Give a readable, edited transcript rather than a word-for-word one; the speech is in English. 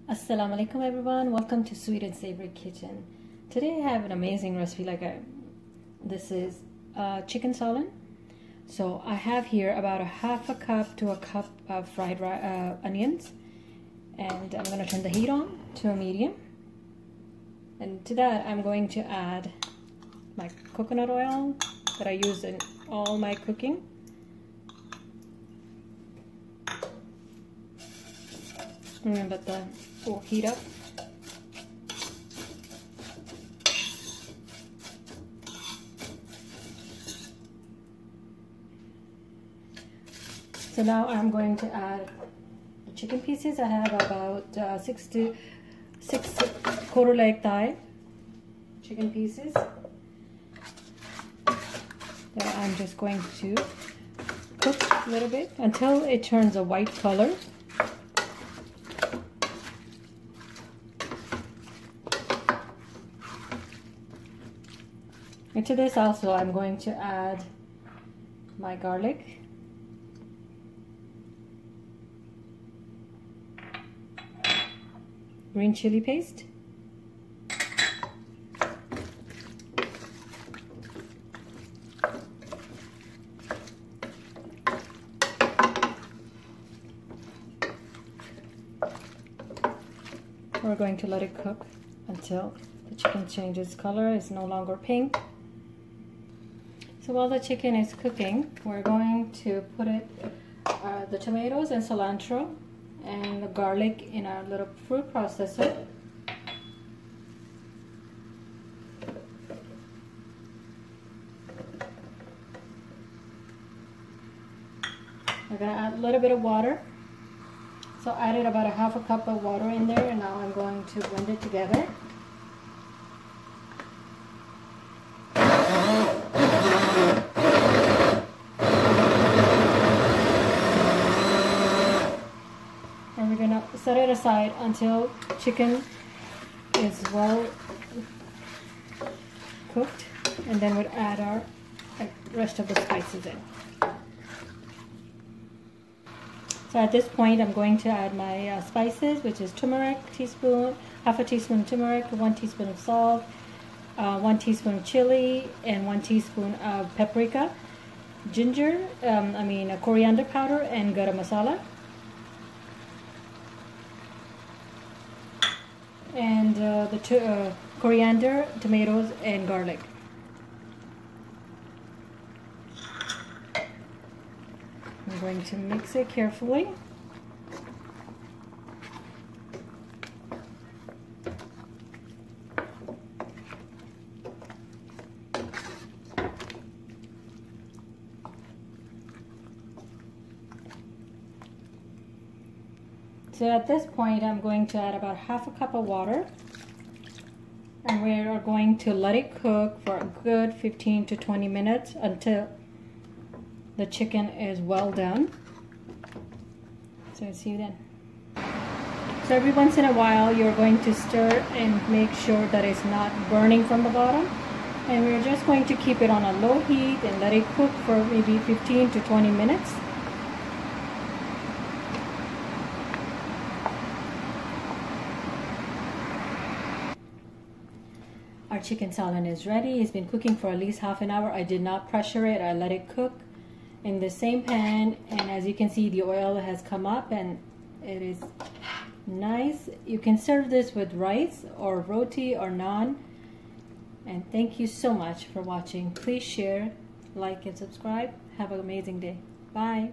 Assalamu alaikum everyone, welcome to Sweet and Savory Kitchen. Today I have an amazing recipe. This is chicken salan. So I have here about a half a cup to a cup of fried onions, and I'm going to turn the heat on to a medium, and to that I'm going to add my coconut oil that I use in all my cooking. Remember the will heat up. So now I'm going to add the chicken pieces. I have about 6 quarter leg thigh chicken pieces that I'm just going to cook a little bit until it turns a white color. And to this also I'm going to add my garlic, green chili paste, we're going to let it cook until the chicken changes color, it's no longer pink. So while the chicken is cooking, we're going to put the tomatoes and cilantro and the garlic in our little food processor. We're going to add a little bit of water. So I added about a half a cup of water in there, and now I'm going to blend it together. And we're going to set it aside until chicken is well cooked, and then we'll add our rest of the spices in. So at this point I'm going to add my spices, which is turmeric, half a teaspoon of turmeric, 1 teaspoon of salt, 1 teaspoon of chili, and 1 teaspoon of paprika, coriander powder, and garam masala. And the coriander, tomatoes, and garlic. I'm going to mix it carefully. So at this point I'm going to add about half a cup of water, and we are going to let it cook for a good 15 to 20 minutes until the chicken is well done. So I'll see you then. So every once in a while you're going to stir and make sure that it's not burning from the bottom, and we're just going to keep it on a low heat and let it cook for maybe 15 to 20 minutes. Our chicken salan is ready. It's been cooking for at least half an hour. I did not pressure it. I let it cook in the same pan, and as you can see the oil has come up and it is nice. You can serve this with rice or roti or naan. And thank you so much for watching. Please share, like, and subscribe. Have an amazing day. Bye.